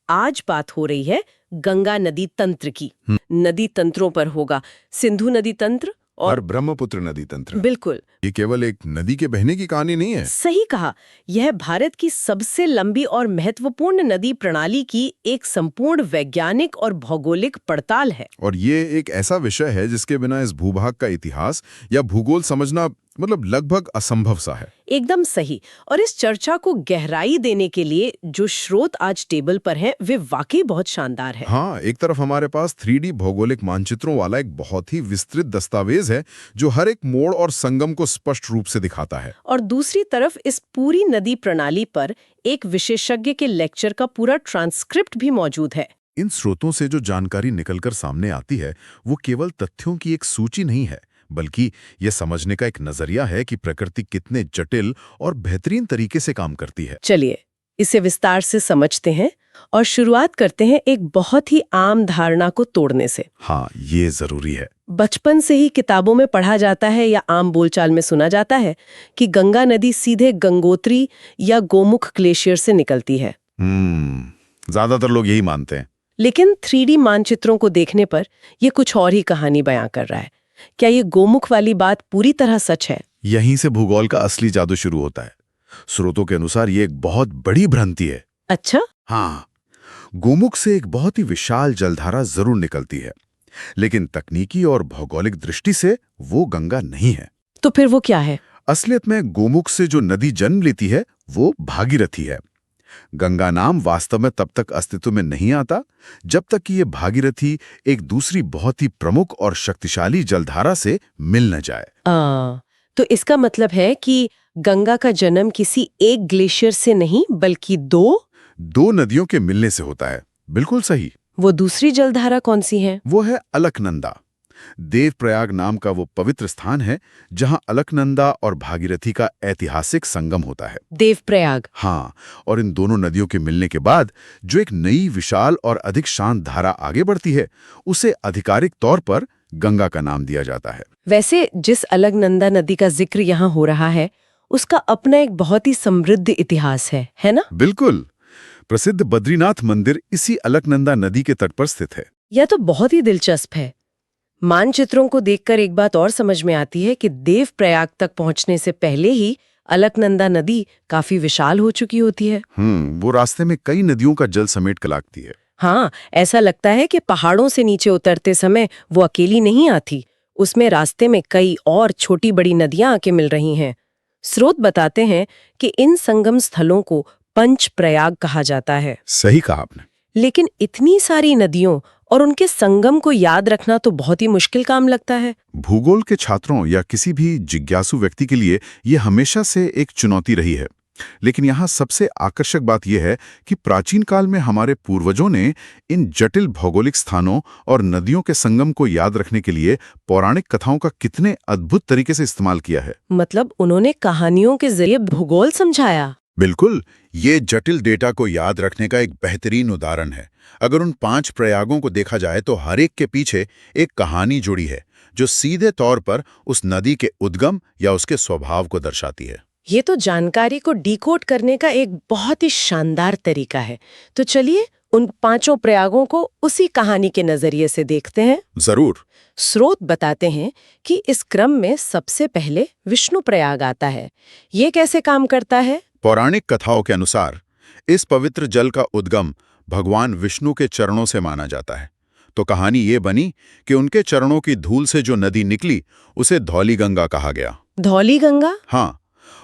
आज बात हो रही है गंगा नदी तंत्र की। नदी तंत्रों पर होगा सिंधु नदी तंत्र और ब्रह्मपुत्र नदी तंत्र। बिल्कुल, ये केवल एक नदी के बहने की कहानी नहीं है। सही कहा। यह भारत की सबसे लंबी और महत्वपूर्ण नदी प्रणाली की एक संपूर्ण वैज्ञानिक और भौगोलिक पड़ताल है। और ये एक ऐसा विषय है जिसके बिना इस भूभाग का इतिहास या भूगोल समझना लगभग असंभव सा है। एकदम सही। और इस चर्चा को गहराई देने के लिए जो स्रोत आज टेबल पर हैं, वे वाकई बहुत शानदार है। हाँ, एक तरफ हमारे पास 3D भौगोलिक मानचित्रों वाला एक बहुत ही विस्तृत दस्तावेज है जो हर एक मोड़ और संगम को स्पष्ट रूप से दिखाता है। और दूसरी तरफ इस पूरी नदी प्रणाली पर एक विशेषज्ञ के लेक्चर का पूरा ट्रांसक्रिप्ट भी मौजूद है। इन स्रोतों से जो जानकारी निकलकर सामने आती है वो केवल तथ्यों की एक सूची नहीं है, बल्कि यह समझने का एक नजरिया है कि प्रकृति कितने जटिल और बेहतरीन तरीके से काम करती है। चलिए इसे विस्तार से समझते हैं और शुरुआत करते हैं एक बहुत ही आम धारणा को तोड़ने से। हाँ, ये जरूरी है। बचपन से ही किताबों में पढ़ा जाता है या आम बोलचाल में सुना जाता है कि गंगा नदी सीधे गंगोत्री या गोमुख ग्लेशियर से निकलती है। ज्यादातर लोग यही मानते हैं। लेकिन 3D मानचित्रों को देखने पर यह कुछ और ही कहानी बयां कर रहा है। क्या ये गोमुख वाली बात पूरी तरह सच है? यहीं से भूगोल का असली जादू शुरू होता है। स्रोतों के अनुसार ये एक बहुत बड़ी भ्रांति है। अच्छा? हाँ, गोमुख से एक बहुत ही विशाल जलधारा जरूर निकलती है, लेकिन तकनीकी और भौगोलिक दृष्टि से वो गंगा नहीं है। तो फिर वो क्या है? असलियत में गोमुख से जो नदी जन्म लेती है वो भागीरथी है। गंगा नाम वास्तव में तब तक अस्तित्व में नहीं आता जब तक कि ये भागीरथी एक दूसरी बहुत ही प्रमुख और शक्तिशाली जलधारा से मिल न जाए। तो इसका मतलब है कि गंगा का जन्म किसी एक ग्लेशियर से नहीं बल्कि दो नदियों के मिलने से होता है। बिल्कुल सही। वो दूसरी जलधारा कौन सी है? वो है अलकनंदा। देवप्रयाग नाम का वो पवित्र स्थान है जहां अलकनंदा और भागीरथी का ऐतिहासिक संगम होता है। देवप्रयाग? हाँ, और इन दोनों नदियों के मिलने के बाद जो एक नई विशाल और अधिक शांत धारा आगे बढ़ती है उसे आधिकारिक तौर पर गंगा का नाम दिया जाता है। वैसे जिस अलकनंदा नदी का जिक्र यहाँ हो रहा है उसका अपना एक बहुत ही समृद्ध इतिहास है ना? बिल्कुल। प्रसिद्ध बद्रीनाथ मंदिर इसी अलकनंदा नदी के तट पर स्थित है। यह तो बहुत ही दिलचस्प है। मानचित्रों को देखकर एक बात और समझ में आती है कि देवप्रयाग तक पहुंचने से पहले ही अलकनंदा नदी काफी विशाल हो चुकी होती है। वो रास्ते में कई नदियों का जल समेट कर लाती है। हाँ, ऐसा लगता है कि पहाड़ों से नीचे उतरते समय वो अकेली नहीं आती, उसमें रास्ते में कई और छोटी बड़ी नदियां आके मिल रही हैं। स्रोत बताते हैं कि इन संगम स्थलों को पंच प्रयाग कहा जाता है। सही कहा आपने। लेकिन इतनी सारी नदियों और उनके संगम को याद रखना तो बहुत ही मुश्किल काम लगता है। भूगोल के छात्रों या किसी भी जिज्ञासु व्यक्ति के लिए यह हमेशा से एक चुनौती रही है। लेकिन यहाँ सबसे आकर्षक बात यह है कि प्राचीन काल में हमारे पूर्वजों ने इन जटिल भौगोलिक स्थानों और नदियों के संगम को याद रखने के लिए पौराणिक कथाओं का कितने अद्भुत तरीके से इस्तेमाल किया है। मतलब उन्होंने कहानियों के जरिए भूगोल समझाया। बिल्कुल, ये जटिल डेटा को याद रखने का एक बेहतरीन उदाहरण है। अगर उन 5 प्रयागों को देखा जाए तो हर एक के पीछे एक कहानी जुड़ी है जो सीधे तौर पर उस नदी के उद्गम या उसके स्वभाव को दर्शाती है। ये तो जानकारी को डिकोड करने का एक बहुत ही शानदार तरीका है। तो चलिए उन 5 प्रयागों को उसी कहानी के नजरिए से देखते हैं। जरूर। स्रोत बताते हैं कि इस क्रम में सबसे पहले विष्णु प्रयाग आता है। ये कैसे काम करता है? पौराणिक कथाओं के अनुसार इस पवित्र जल का उद्गम भगवान विष्णु के चरणों से माना जाता है। तो कहानी ये बनी कि उनके चरणों की धूल से जो नदी निकली उसे धौली गंगा कहा गया। धौली गंगा? हाँ,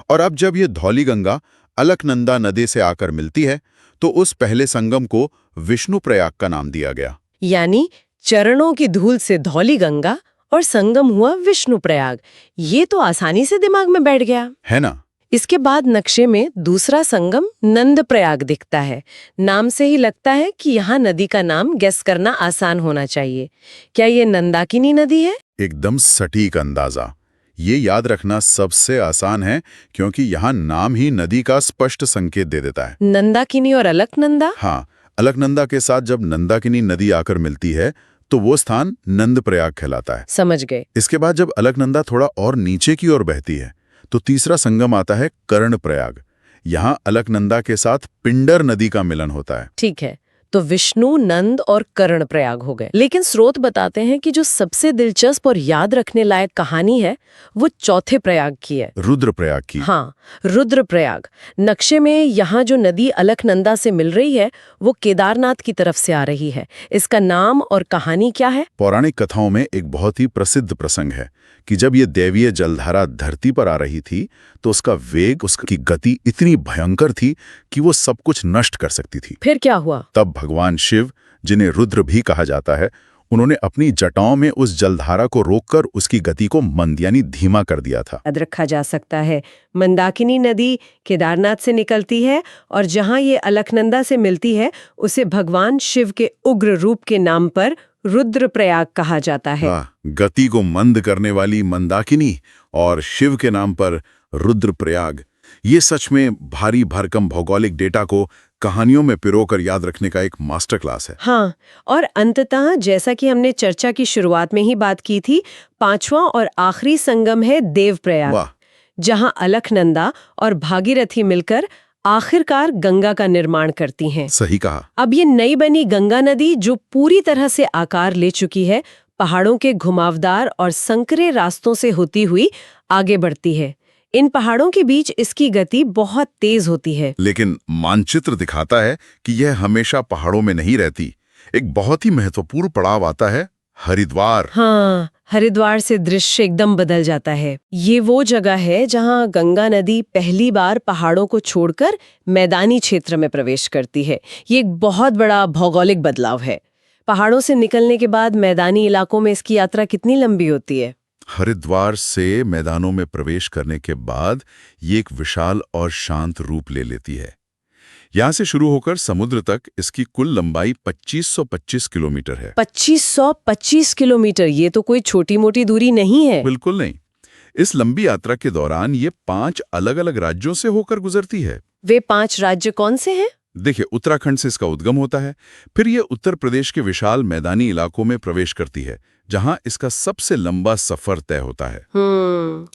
और अब जब ये धौली गंगा अलकनंदा नदी से आकर मिलती है तो उस पहले संगम को विष्णु प्रयाग का नाम दिया गया। यानी चरणों की धूल से धौली गंगा और संगम हुआ विष्णु प्रयाग। ये तो आसानी से दिमाग में बैठ गया, है ना? इसके बाद नक्शे में दूसरा संगम नंद प्रयाग दिखता है। नाम से ही लगता है कि यहाँ नदी का नाम गेस करना आसान होना चाहिए। क्या ये नंदाकिनी नदी है? एकदम सटीक अंदाजा। ये याद रखना सबसे आसान है क्योंकि यहाँ नाम ही नदी का स्पष्ट संकेत दे देता है। नंदाकिनी और अलकनंदा? हाँ, अलकनंदा के साथ जब नंदाकिनी नदी आकर मिलती है तो वो स्थान नंद प्रयाग कहलाता है। समझ गए। इसके बाद जब अलकनंदा थोड़ा और नीचे की ओर बहती है तो तीसरा संगम आता है कर्ण प्रयाग। यहाँ अलकनंदा के साथ पिंडर नदी का मिलन होता है। ठीक है, तो विष्णु, नंद और कर्ण प्रयाग हो गए। लेकिन स्रोत बताते हैं कि जो सबसे दिलचस्प और याद रखने लायक कहानी है वो चौथे प्रयाग की है। रुद्रप्रयाग की। हाँ, रुद्रप्रयाग। नक्शे में यहाँ जो नदी अलकनंदा से मिल रही है वो केदारनाथ की तरफ से आ रही है। इसका नाम और कहानी क्या है? पौराणिक कथाओं में एक बहुत ही प्रसिद्ध प्रसंग है कि जब ये दैवीय जलधारा धरती पर आ रही थी तो उसका वेग, उसकी गति इतनी भयंकर थी कि वो सब कुछ नष्ट कर सकती थी। फिर क्या हुआ? तब भगवान शिव, जिन्हें रुद्र भी कहा जाता है, उन्होंने अपनी जटाओं में उस जलधारा को रोककर उसकी गति को मंद यानी धीमा कर दिया था। याद रखा जा सकता है, मंदाकिनी नदी केदारनाथ से निकलती है और जहाँ ये अलकनंदा से मिलती है उसे भगवान शिव के उग्र रूप के नाम पर रुद्रप्रयाग कहा जाता है। गति को मंद करने वाली मंदाकिनी और शिव के नाम पर रुद्रप्रयाग, ये सच में भारी भरकम भौगोलिक डेटा को कहानियों में पिरोकर याद रखने का एक मास्टर क्लास है। हाँ, और अंततः जैसा कि हमने चर्चा की शुरुआत में ही बात की थी, पांचवा और आखिरी संगम है देवप्रयाग, जहाँ अलकनंदा और भागीरथी मिलकर आखिरकार गंगा का निर्माण करती हैं। सही कहा। अब ये नई बनी गंगा नदी जो पूरी तरह से आकार ले चुकी है, पहाड़ों के घुमावदार और संकरे रास्तों से होती हुई आगे बढ़ती है। इन पहाड़ों के बीच इसकी गति बहुत तेज होती है। लेकिन मानचित्र दिखाता है कि यह हमेशा पहाड़ों में नहीं रहती। एक बहुत ही महत्वपूर्ण पड़ाव आता है, हरिद्वार। हाँ, हरिद्वार से दृश्य एकदम बदल जाता है। ये वो जगह है जहाँ गंगा नदी पहली बार पहाड़ों को छोड़कर मैदानी क्षेत्र में प्रवेश करती है। ये एक बहुत बड़ा भौगोलिक बदलाव है। पहाड़ों से निकलने के बाद मैदानी इलाकों में इसकी यात्रा कितनी लंबी होती है? हरिद्वार से मैदानों में प्रवेश करने के बाद ये एक विशाल और शांत रूप ले लेती है। यहाँ से शुरू होकर समुद्र तक इसकी कुल लंबाई 2525 किलोमीटर है। 2525 किलोमीटर, ये तो कोई छोटी मोटी दूरी नहीं है। बिल्कुल नहीं। इस लंबी यात्रा के दौरान ये 5 अलग-अलग राज्यों से होकर गुजरती है। वे 5 राज्य कौन से हैं? देखिए, उत्तराखंड से इसका उद्गम होता है, फिर ये उत्तर प्रदेश के विशाल मैदानी इलाकों में प्रवेश करती है, जहां इसका सबसे लंबा सफर तय होता है।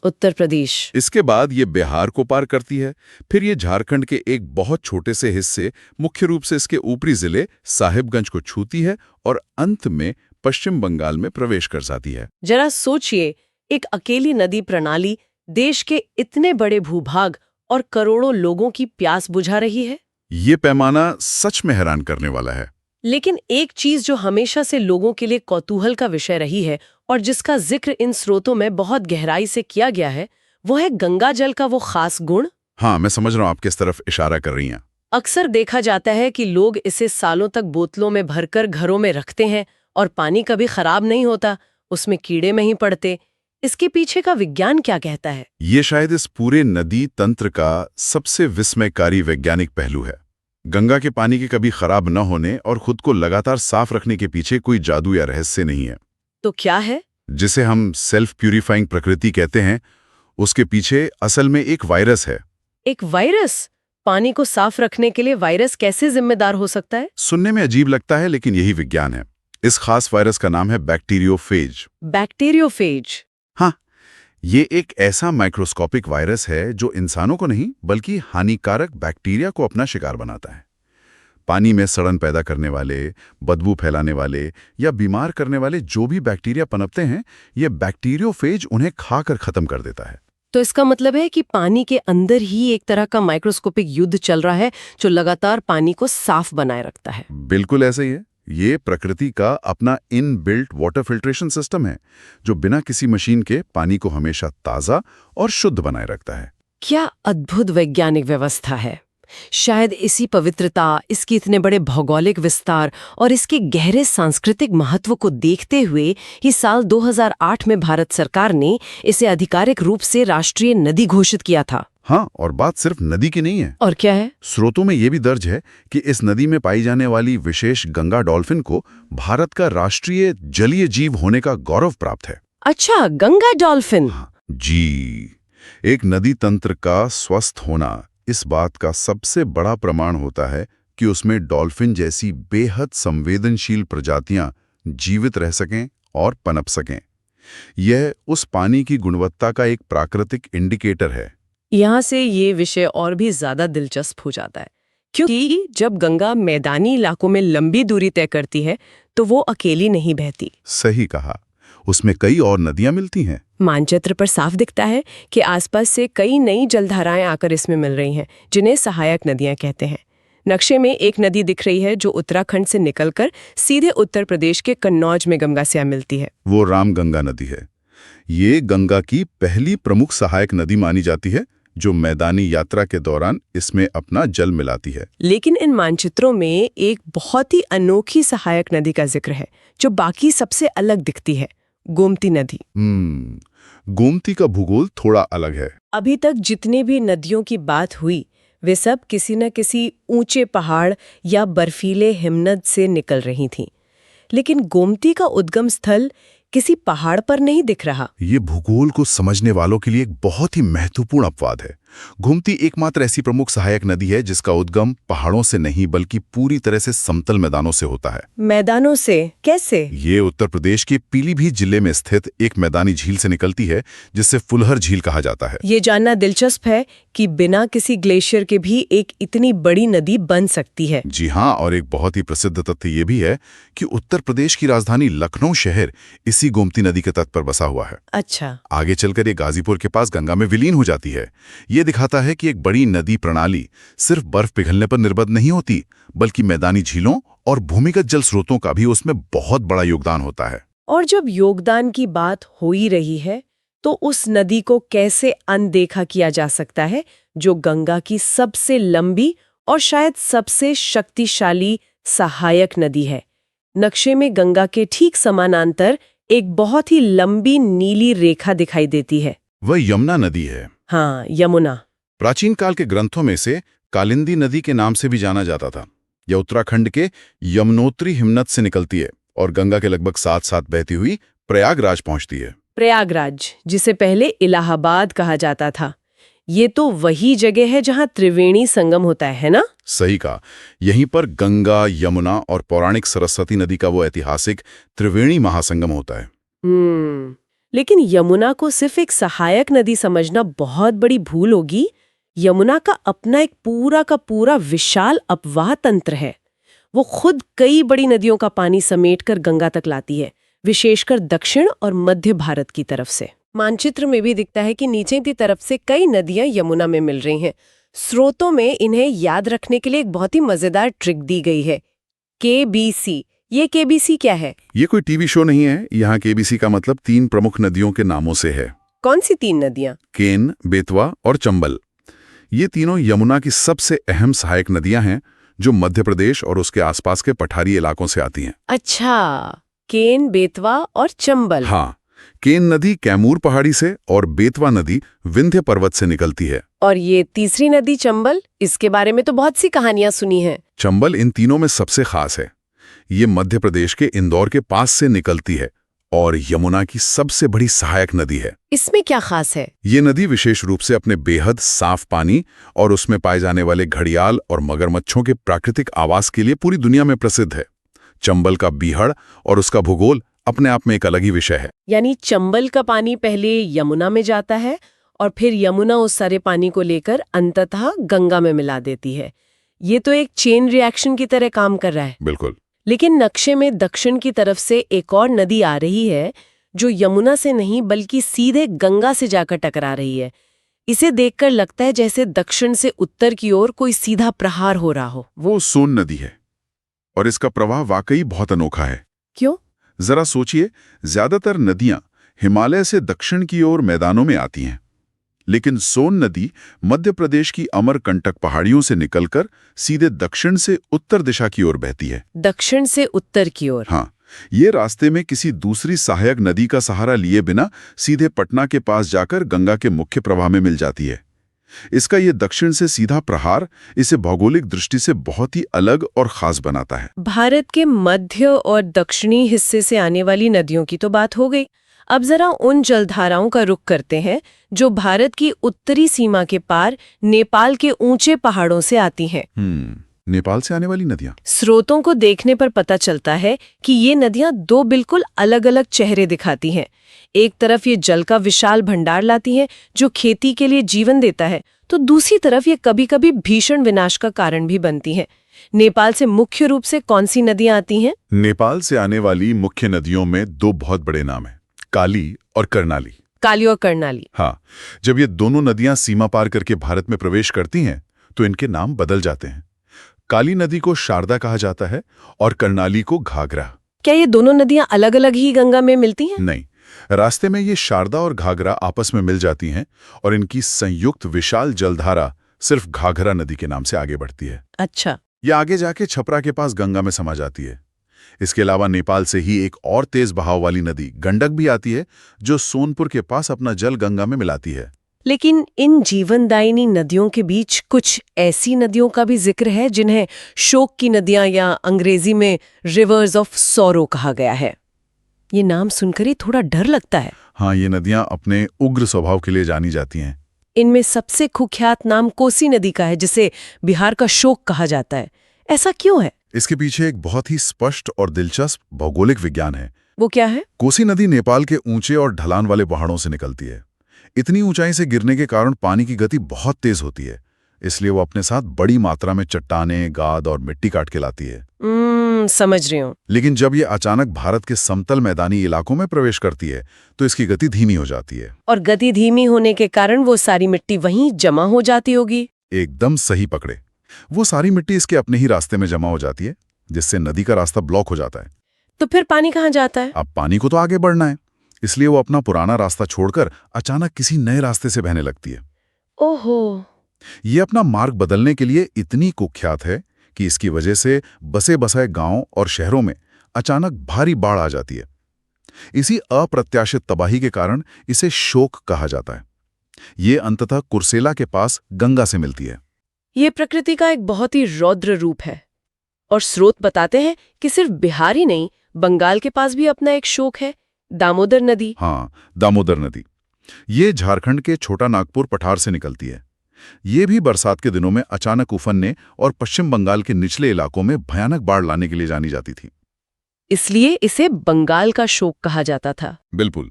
उत्तर प्रदेश। इसके बाद ये बिहार को पार करती है, फिर ये झारखंड के एक बहुत छोटे से हिस्से, मुख्य रूप से इसके ऊपरी जिले साहिबगंज को छूती है और अंत में पश्चिम बंगाल में प्रवेश कर जाती है। जरा सोचिए, एक अकेली नदी प्रणाली देश के इतने बड़े भूभाग और करोड़ों लोगों की प्यास बुझा रही है। ये पैमाना सच में हैरान करने वाला है। लेकिन एक चीज जो हमेशा से लोगों के लिए कौतूहल का विषय रही है और जिसका जिक्र इन स्रोतों में बहुत गहराई से किया गया है, वो है गंगा जल का वो खास गुण। हाँ, मैं समझ रहा हूँ आप किस तरफ इशारा कर रही हैं। अक्सर देखा जाता है कि लोग इसे सालों तक बोतलों में भरकर घरों में रखते हैं और पानी कभी खराब नहीं होता, उसमें कीड़े नहीं पड़ते। इसके पीछे का विज्ञान क्या कहता है? ये शायद इस पूरे नदी तंत्र का सबसे विस्मयकारी वैज्ञानिक पहलू है। गंगा के पानी के कभी खराब न होने और खुद को लगातार साफ रखने के पीछे कोई जादू या रहस्य नहीं है। तो क्या है? जिसे हम सेल्फ प्यूरिफाइंग प्रकृति कहते हैं, उसके पीछे असल में एक वायरस है। एक वायरस? पानी को साफ रखने के लिए वायरस कैसे जिम्मेदार हो सकता है? सुनने में अजीब लगता है, लेकिन यही विज्ञान है। इस खास वायरस का नाम है बैक्टीरियोफेज। बैक्टीरियोफेज? हाँ, ये एक ऐसा माइक्रोस्कोपिक वायरस है जो इंसानों को नहीं बल्कि हानिकारक बैक्टीरिया को अपना शिकार बनाता है। पानी में सड़न पैदा करने वाले, बदबू फैलाने वाले या बीमार करने वाले जो भी बैक्टीरिया पनपते हैं, ये बैक्टीरियोफेज उन्हें खाकर खत्म कर देता है। तो इसका मतलब है कि पानी के अंदर ही एक तरह का माइक्रोस्कोपिक युद्ध चल रहा है जो लगातार पानी को साफ बनाए रखता है। बिल्कुल ऐसा ही है। ये प्रकृति का अपना इनबिल्ट वाटर फिल्ट्रेशन सिस्टम है जो बिना किसी मशीन के पानी को हमेशा ताज़ा और शुद्ध बनाए रखता है। क्या अद्भुत वैज्ञानिक व्यवस्था है। शायद इसी पवित्रता, इसके इतने बड़े भौगोलिक विस्तार और इसके गहरे सांस्कृतिक महत्व को देखते हुए ही साल 2008 में भारत सरकार ने इसे आधिकारिक रूप से राष्ट्रीय नदी घोषित किया था। हाँ, और बात सिर्फ नदी की नहीं है। और क्या है? स्रोतों में यह भी दर्ज है कि इस नदी में पाई जाने वाली विशेष गंगा डॉल्फिन को भारत का राष्ट्रीय जलीय जीव होने का गौरव प्राप्त है। अच्छा, गंगा डॉल्फिन? जी, एक नदी तंत्र का स्वस्थ होना इस बात का सबसे बड़ा प्रमाण होता है कि उसमें डॉल्फिन जैसी बेहद संवेदनशील प्रजातियां जीवित रह सकें और पनप सकें। यह उस पानी की गुणवत्ता का एक प्राकृतिक इंडिकेटर है। यहाँ से ये विषय और भी ज्यादा दिलचस्प हो जाता है। क्योंकि जब गंगा मैदानी इलाकों में लंबी दूरी तय करती है तो वो अकेली नहीं बहती। सही कहा, उसमें कई और नदियां मिलती हैं। मानचित्र पर साफ दिखता है कि आसपास से कई नई जलधाराएं आकर इसमें मिल रही हैं, जिन्हें सहायक नदियां कहते हैं। नक्शे में एक नदी दिख रही है जो उत्तराखंड से निकलकर सीधे उत्तर प्रदेश के कन्नौज में गंगा से आ मिलती है। वो रामगंगा नदी है। ये गंगा की पहली प्रमुख सहायक नदी मानी जाती है जो मैदानी यात्रा के दौरान इसमें अपना जल मिलाती है। लेकिन इन मानचित्रों में एक बहुत ही अनोखी सहायक नदी का जिक्र है जो बाकी सबसे अलग दिखती है, गोमती नदी। गोमती का भूगोल थोड़ा अलग है। अभी तक जितने भी नदियों की बात हुई वे सब किसी न किसी ऊंचे पहाड़ या बर्फीले हिमनद से निकल रही थीं। लेकिन गोमती का उद्गम स्थल किसी पहाड़ पर नहीं दिख रहा। ये भूगोल को समझने वालों के लिए एक बहुत ही महत्वपूर्ण अपवाद है। गोमती एकमात्र ऐसी प्रमुख सहायक नदी है जिसका उद्गम पहाड़ों से नहीं बल्कि पूरी तरह से समतल मैदानों से होता है। मैदानों से कैसे? ये उत्तर प्रदेश के पीलीभीत जिले में स्थित एक मैदानी झील से निकलती है जिसे फुलहर झील कहा जाता है। ये जानना दिलचस्प है कि बिना किसी ग्लेशियर के भी एक इतनी बड़ी नदी बन सकती है। जी हाँ, और एक बहुत ही प्रसिद्ध तथ्य ये भी है कि उत्तर प्रदेश की राजधानी लखनऊ शहर इसी गोमती नदी के तट पर बसा हुआ है। अच्छा। आगे चलकर ये गाजीपुर के पास गंगा में विलीन हो जाती है। ये दिखाता है कि एक बड़ी नदी प्रणाली सिर्फ बर्फ पिघलने पर निर्भर नहीं होती, बल्कि मैदानी झीलों और भूमिगत जल स्रोतों का भी उसमें बहुत बड़ा योगदान होता है। और जब योगदान की बात हो ही रही है तो उस नदी को कैसे अनदेखा किया जा सकता है जो गंगा की सबसे लंबी और शायद सबसे शक्तिशाली सहायक नदी है। नक्शे में गंगा के ठीक समानांतर एक बहुत ही लंबी नीली रेखा दिखाई देती है। वह यमुना नदी है। हाँ, यमुना। प्राचीन काल के ग्रंथों में से कालिंदी नदी के नाम से भी जाना जाता था। यह उत्तराखंड के यमुनोत्री हिमनद से निकलती है और गंगा के लगभग साथ साथ बहती हुई प्रयागराज पहुंचती है। प्रयागराज, जिसे पहले इलाहाबाद कहा जाता था, ये तो वही जगह है जहां त्रिवेणी संगम होता है ना? सही कहा। यहीं पर गंगा, यमुना और पौराणिक सरस्वती नदी का वो ऐतिहासिक त्रिवेणी महासंगम होता है। लेकिन यमुना को सिर्फ एक सहायक नदी समझना बहुत बड़ी भूल होगी। यमुना का अपना एक पूरा का पूरा विशाल अपवाह तंत्र है। वो खुद कई बड़ी नदियों का पानी समेटकर गंगा तक लाती है, विशेषकर दक्षिण और मध्य भारत की तरफ से। मानचित्र में भी दिखता है कि नीचे की तरफ से कई नदियां यमुना में मिल रही हैं। स्रोतों में इन्हें याद रखने के लिए एक बहुत ही मजेदार ट्रिक दी गई है, KBC। ये KBC क्या है? ये कोई टीवी शो नहीं है। यहाँ KBC का मतलब 3 प्रमुख नदियों के नामों से है। कौन सी 3 नदियां? केन, बेतवा और चंबल। ये तीनों यमुना की सबसे अहम सहायक नदियां हैं जो मध्य प्रदेश और उसके आसपास के पठारी इलाकों से आती हैं। अच्छा, केन, बेतवा और चंबल। हाँ, केन नदी कैमूर पहाड़ी से और बेतवा नदी विंध्य पर्वत से निकलती है। और ये तीसरी नदी चंबल, इसके बारे में तो बहुत सी कहानियां सुनी हैं। चंबल इन तीनों में सबसे खास है। ये मध्य प्रदेश के इंदौर के पास से निकलती है और यमुना की सबसे बड़ी सहायक नदी है। इसमें क्या खास है? ये नदी विशेष रूप से अपने बेहद साफ पानी और उसमें पाए जाने वाले घड़ियाल और मगरमच्छों के प्राकृतिक आवास के लिए पूरी दुनिया में प्रसिद्ध है। चंबल का बीहड़ और उसका भूगोल अपने आप में एक अलग ही विषय है। यानी चंबल का पानी पहले यमुना में जाता है और फिर यमुना उस सारे पानी को लेकर अंततः गंगा में मिला देती है। ये तो एक चेन रिएक्शन की तरह काम कर रहा है। बिल्कुल। लेकिन नक्शे में दक्षिण की तरफ से एक और नदी आ रही है जो यमुना से नहीं बल्कि सीधे गंगा से जाकर टकरा रही है। इसे देखकर लगता है जैसे दक्षिण से उत्तर की ओर कोई सीधा प्रहार हो रहा हो। वो सोन नदी है और इसका प्रवाह वाकई बहुत अनोखा है। क्यों? जरा सोचिए, ज्यादातर नदियां हिमालय से दक्षिण की ओर मैदानों में आती हैं, लेकिन सोन नदी मध्य प्रदेश की अमरकंटक पहाड़ियों से निकलकर सीधे दक्षिण से उत्तर दिशा की ओर बहती है। दक्षिण से उत्तर की ओर? हाँ, ये रास्ते में किसी दूसरी सहायक नदी का सहारा लिए बिना सीधे पटना के पास जाकर गंगा के मुख्य प्रवाह में मिल जाती है। इसका ये दक्षिण से सीधा प्रहार इसे भौगोलिक दृष्टि से बहुत ही अलग और खास बनाता है। भारत के मध्य और दक्षिणी हिस्से से आने वाली नदियों की तो बात हो गई। अब जरा उन जलधाराओं का रुख करते हैं जो भारत की उत्तरी सीमा के पार नेपाल के ऊंचे पहाड़ों से आती हैं। नेपाल से आने वाली नदियां। स्रोतों को देखने पर पता चलता है कि ये नदियां दो बिल्कुल अलग-अलग चेहरे दिखाती हैं। एक तरफ ये जल का विशाल भंडार लाती हैं जो खेती के लिए जीवन देता है, तो दूसरी तरफ ये कभी-कभी भीषण विनाश का कारण भी बनती हैं। नेपाल से मुख्य रूप से कौन सी नदियां आती हैं? नेपाल से आने वाली मुख्य नदियों में दो बहुत बड़े नाम हैं, काली और कर्णाली। काली और कर्णाली। हाँ, जब ये दोनों नदियां सीमा पार करके भारत में प्रवेश करती हैं तो इनके नाम बदल जाते हैं। काली नदी को शारदा कहा जाता है और कर्णाली को घाघरा। क्या ये दोनों नदियां अलग-अलग ही गंगा में मिलती हैं? नहीं, रास्ते में ये शारदा और घाघरा आपस में मिल जाती हैं और इनकी संयुक्त विशाल जलधारा सिर्फ घाघरा नदी के नाम से आगे बढ़ती है। अच्छा। ये आगे जाके छपरा के पास गंगा में समा जाती है। इसके अलावा नेपाल से ही एक और तेज बहाव वाली नदी गंडक भी आती है जो सोनपुर के पास अपना जल गंगा में मिलाती है। लेकिन इन जीवनदायिनी नदियों के बीच कुछ ऐसी नदियों का भी जिक्र है जिन्हें शोक की नदियां या अंग्रेजी में रिवर्स ऑफ सॉरो कहा गया है। ये नाम सुनकर ही थोड़ा डर लगता है। हाँ, ये नदियां अपने उग्र स्वभाव के लिए जानी जाती हैं। इनमें सबसे कुख्यात नाम कोसी नदी का है जिसे बिहार का शोक कहा जाता है। ऐसा क्यों है? इसके पीछे एक बहुत ही स्पष्ट और दिलचस्प भौगोलिक विज्ञान है। वो क्या है? कोसी नदी नेपाल के ऊंचे और ढलान वाले पहाड़ों से निकलती है। इतनी ऊंचाई से गिरने के कारण पानी की गति बहुत तेज होती है, इसलिए वो अपने साथ बड़ी मात्रा में चट्टानें, गाद और मिट्टी काट के लाती है। समझ रही हूँ। लेकिन जब ये अचानक भारत के समतल मैदानी इलाकों में प्रवेश करती है तो इसकी गति धीमी हो जाती है। और गति धीमी होने के कारण वो सारी मिट्टी वहीं जमा हो जाती होगी। एकदम सही पकड़े। वो सारी मिट्टी इसके अपने ही रास्ते में जमा हो जाती है, जिससे नदी का रास्ता ब्लॉक हो जाता है। तो फिर पानी कहाँ जाता है? अब पानी को तो आगे बढ़ना है, इसलिए वो अपना पुराना रास्ता छोड़कर अचानक किसी नए रास्ते से बहने लगती है। ओहो। ये अपना मार्ग बदलने के लिए इतनी कुख्यात है कि इसकी वजह से बसे बसाए गांवों और शहरों में अचानक भारी बाढ़ आ जाती है। इसी अप्रत्याशित तबाही के कारण इसे शोक कहा जाता है। ये अंततः कुर्सेला के पास गंगा से मिलती है। ये प्रकृति का एक बहुत ही रौद्र रूप है। और स्रोत बताते हैं कि सिर्फ बिहार ही नहीं, बंगाल के पास भी अपना एक शोक है, दामोदर नदी। हाँ, दामोदर नदी। ये झारखंड के छोटा नागपुर पठार से निकलती है। ये भी बरसात के दिनों में अचानक उफनने और पश्चिम बंगाल के निचले इलाकों में भयानक बाढ़ लाने के लिए जानी जाती थी। इसलिए इसे बंगाल का शोक कहा जाता था। बिल्कुल।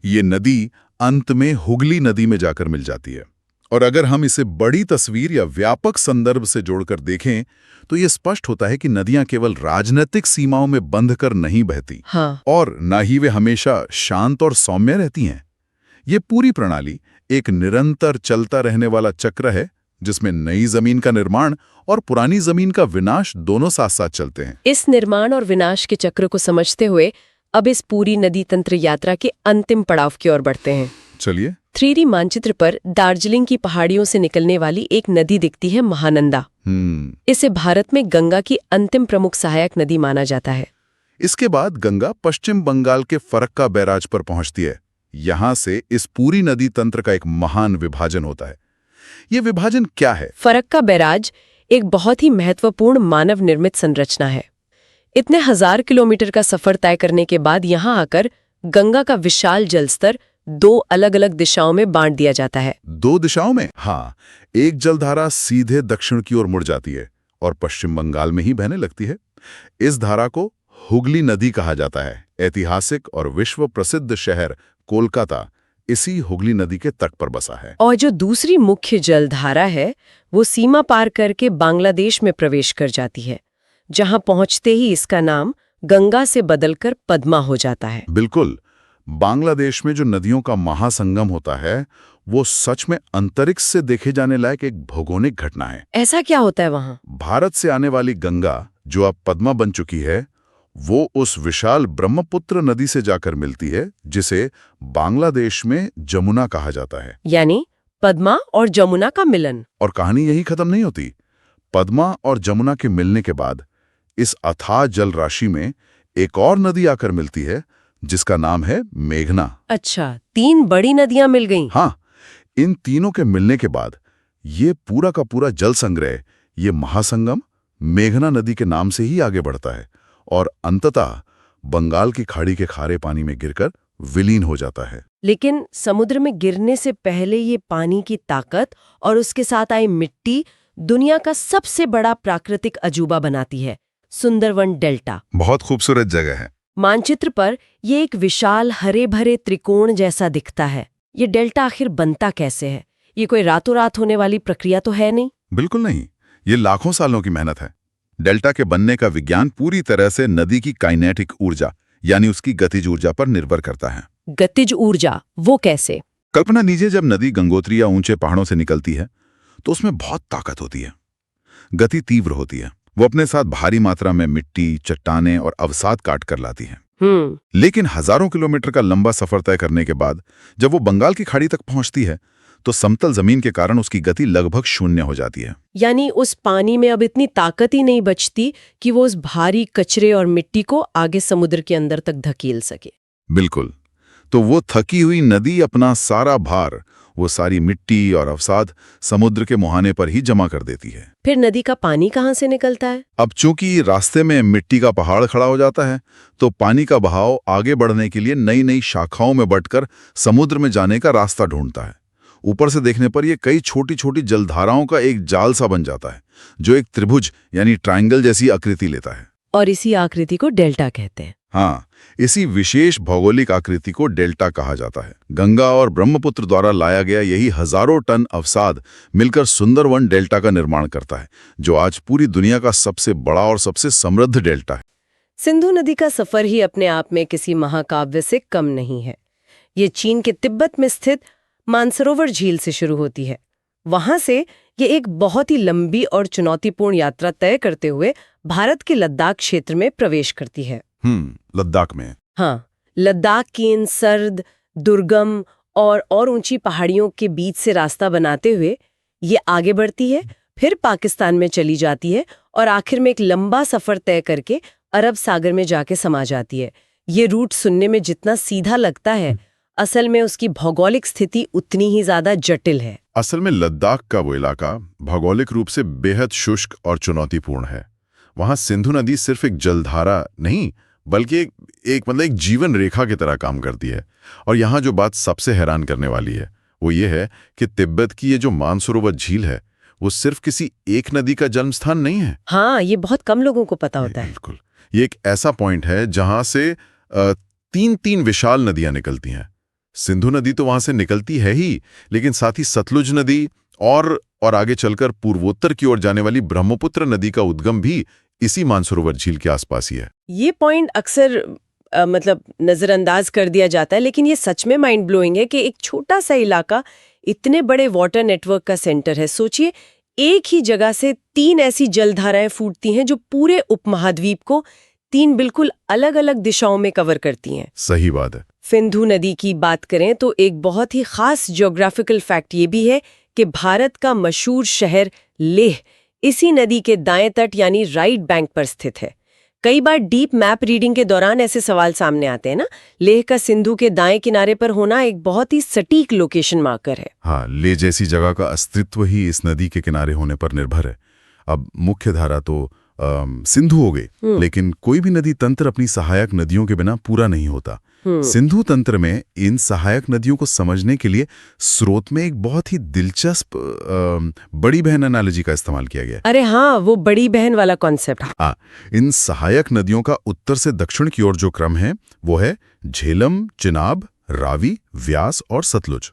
ये नदी अंत में हुगली नदी में जाकर मिल जाती है। और अगर हम इसे बड़ी तस्वीर या व्यापक संदर्भ से जोड़कर देखें तो ये स्पष्ट होता है कि नदियां केवल राजनीतिक सीमाओं में बंधकर नहीं बहती। हाँ। और न ही वे हमेशा शांत और सौम्य रहती हैं। ये पूरी प्रणाली एक निरंतर चलता रहने वाला चक्र है जिसमें नई जमीन का निर्माण और पुरानी जमीन का विनाश दोनों साथ साथ चलते हैं। इस निर्माण और विनाश के चक्र को समझते हुए अब इस पूरी नदी तंत्र यात्रा के अंतिम पड़ाव की ओर बढ़ते हैं। चलिए। 3D मानचित्र पर दार्जिलिंग की पहाड़ियों से निकलने वाली एक नदी दिखती है, महानंदा। इसे भारत में गंगा की अंतिम प्रमुख सहायक नदी माना जाता है। इसके बाद गंगा पश्चिम बंगाल के फरक्का बैराज पर पहुंचती है। यहां से इस पूरी नदी तंत्र का एक महान विभाजन होता है। ये विभाजन क्या है? फरक्का बैराज एक बहुत ही महत्वपूर्ण मानव निर्मित संरचना है। इतने 1000 किलोमीटर का सफर तय करने के बाद यहां आकर गंगा का विशाल जलस्तर 2 अलग-अलग दिशाओं में बांट दिया जाता है। 2 दिशाओं में? हाँ, एक जलधारा सीधे दक्षिण की ओर मुड़ जाती है और पश्चिम बंगाल में ही बहने लगती है। इस धारा को हुगली नदी कहा जाता है। ऐतिहासिक और विश्व प्रसिद्ध शहर कोलकाता इसी हुगली नदी के तट पर बसा है। और जो दूसरी मुख्य जलधारा है वो सीमा पार करके बांग्लादेश में प्रवेश कर जाती है, जहां पहुंचते ही इसका नाम गंगा से बदलकर पद्मा हो जाता है। बिल्कुल। बांग्लादेश में जो नदियों का महासंगम होता है वो सच में अंतरिक्ष से देखे जाने लायक एक भौगोलिक घटना है। ऐसा क्या होता है वहां? भारत से आने वाली गंगा जो अब पद्मा बन चुकी है वो उस विशाल ब्रह्मपुत्र नदी से जाकर मिलती है जिसे बांग्लादेश में जमुना कहा जाता है। यानी पद्मा और जमुना का मिलन। और कहानी यही खत्म नहीं होती। पद्मा और जमुना के मिलने के बाद इस अथाह जल राशि में एक और नदी आकर मिलती है जिसका नाम है मेघना। अच्छा, 3 बड़ी नदियां मिल गईं। हाँ, इन तीनों के मिलने के बाद ये पूरा का पूरा जल संग्रह, ये महासंगम मेघना नदी के नाम से ही आगे बढ़ता है और अंततः बंगाल की खाड़ी के खारे पानी में गिरकर विलीन हो जाता है। लेकिन समुद्र में गिरने से पहले ये पानी की ताकत और उसके साथ आई मिट्टी दुनिया का सबसे बड़ा प्राकृतिक अजूबा बनाती है, सुंदरवन डेल्टा। बहुत खूबसूरत जगह है। मानचित्र पर ये एक विशाल हरे भरे त्रिकोण जैसा दिखता है। ये डेल्टा आखिर बनता कैसे है? ये कोई रातों रात होने वाली प्रक्रिया तो है नहीं? बिल्कुल नहीं, ये लाखों सालों की मेहनत है। डेल्टा के बनने का विज्ञान पूरी तरह से नदी की काइनेटिक ऊर्जा यानी उसकी गतिज ऊर्जा पर निर्भर करता है। गतिज ऊर्जा, वो कैसे? कल्पना कीजिए, जब नदी गंगोत्री या ऊंचे पहाड़ों से निकलती है तो उसमें बहुत ताकत होती है, गति तीव्र होती है। वो अपने साथ भारी मात्रा में मिट्टी, चट्टानें और अवसाद काट कर लाती है। लेकिन हजारों किलोमीटर का लंबा सफर तय करने के बाद जब वो बंगाल की खाड़ी तक पहुंचती है तो समतल जमीन के कारण उसकी गति लगभग शून्य हो जाती है। यानी उस पानी में अब इतनी ताकत ही नहीं बचती कि वो उस भारी कचरे और मिट्टी को आगे समुद्र के अंदर तक धकेल सके। बिल्कुल। तो वो थकी हुई नदी अपना सारा भार, वो सारी मिट्टी और अवसाद समुद्र के मुहाने पर ही जमा कर देती है। फिर नदी का पानी कहाँ से निकलता है? अब चूंकि रास्ते में मिट्टी का पहाड़ खड़ा हो जाता है तो पानी का बहाव आगे बढ़ने के लिए नई नई शाखाओं में बंटकर समुद्र में जाने का रास्ता ढूंढता है। ऊपर से देखने पर ये कई छोटी छोटी जलधाराओं का एक जाल सा बन जाता है जो एक त्रिभुज यानी ट्रायंगल जैसी आकृति लेता है। और इसी आकृति को डेल्टा कहते हैं। हाँ, इसी विशेष भौगोलिक आकृति को डेल्टा कहा जाता है। गंगा और ब्रह्मपुत्र द्वारा लाया गया यही हजारों टन अवसाद मिलकर सुंदरवन डेल्टा का निर्माण करता है, जो आज पूरी दुनिया का सबसे बड़ा और सबसे समृद्ध डेल्टा है। सिंधु नदी का सफर ही अपने आप में किसी महाकाव्य से कम नहीं है। ये चीन के तिब्बत में स्थित मानसरोवर झील से शुरू होती है। वहां से ये एक बहुत ही लंबी और चुनौतीपूर्ण यात्रा तय करते हुए भारत के लद्दाख क्षेत्र में प्रवेश करती है। लद्दाख में? हाँ, लद्दाख की इन सर्द, दुर्गम और ऊंची पहाड़ियों के बीच से रास्ता बनाते हुए ये आगे बढ़ती है, फिर पाकिस्तान में चली जाती है और आखिर में एक लंबा सफर तय करके अरब सागर में जाके समा जाती है। ये रूट सुनने में जितना सीधा लगता है, असल में उसकी भौगोलिक स्थिति उतनी ही ज्यादा जटिल है। असल में लद्दाख का वो इलाका भौगोलिक रूप से बेहद शुष्क और चुनौतीपूर्ण है। वहां सिंधु नदी सिर्फ एक जलधारा नहीं बल्कि एक जीवन रेखा की तरह काम करती है। और यहाँ जो बात सबसे हैरान करने वाली है वो ये है कि तिब्बत की ये जो मानसरोवर झील है वो सिर्फ किसी एक नदी का जन्म स्थान नहीं है। हाँ, ये बहुत कम लोगों को पता होता है। बिल्कुल, ये एक ऐसा पॉइंट है जहां से तीन विशाल नदियां निकलती हैं। सिंधु नदी तो वहां से निकलती है ही, लेकिन साथ ही सतलुज नदी और आगे चलकर पूर्वोत्तर की ओर जाने वाली ब्रह्मपुत्र नदी का उद्गम भी इसी मानसरोवर झील के आसपास ही है। ये पॉइंट अक्सर नजरअंदाज कर दिया जाता है, लेकिन ये सच में माइंड ब्लोइंग है कि एक छोटा सा इलाका इतने बड़े वाटर नेटवर्क का सेंटर है। सोचिए, एक ही जगह से 3 ऐसी जलधाराएं फूटती हैं जो पूरे उपमहाद्वीप को 3 बिल्कुल अलग अलग दिशाओं में कवर करती हैं। सही बात है। सिंधु नदी की बात करें तो एक बहुत ही खास ज्योग्राफिकल फैक्ट ये भी है कि भारत का मशहूर शहर लेह इसी नदी के दाएं तट यानी राइट बैंक पर स्थित है। कई बार डीप मैप रीडिंग के दौरान ऐसे सवाल सामने आते हैं ना, लेह का सिंधु के दाएं किनारे पर होना एक बहुत ही सटीक लोकेशन मार्कर है। हाँ, लेह जैसी जगह का अस्तित्व ही इस नदी के किनारे होने पर निर्भर है। अब मुख्य धारा तो सिंधु हो गई, लेकिन कोई भी नदी तंत्र अपनी सहायक नदियों के बिना पूरा नहीं होता। सिंधु तंत्र में इन सहायक नदियों को समझने के लिए स्रोत में एक बहुत ही दिलचस्प बड़ी बहन एनालॉजी का इस्तेमाल किया गया। अरे हाँ, वो बड़ी बहन वाला कॉन्सेप्ट। हाँ, इन सहायक नदियों का उत्तर से दक्षिण की ओर जो क्रम है वो है झेलम, चिनाब, रावी, व्यास और सतलुज।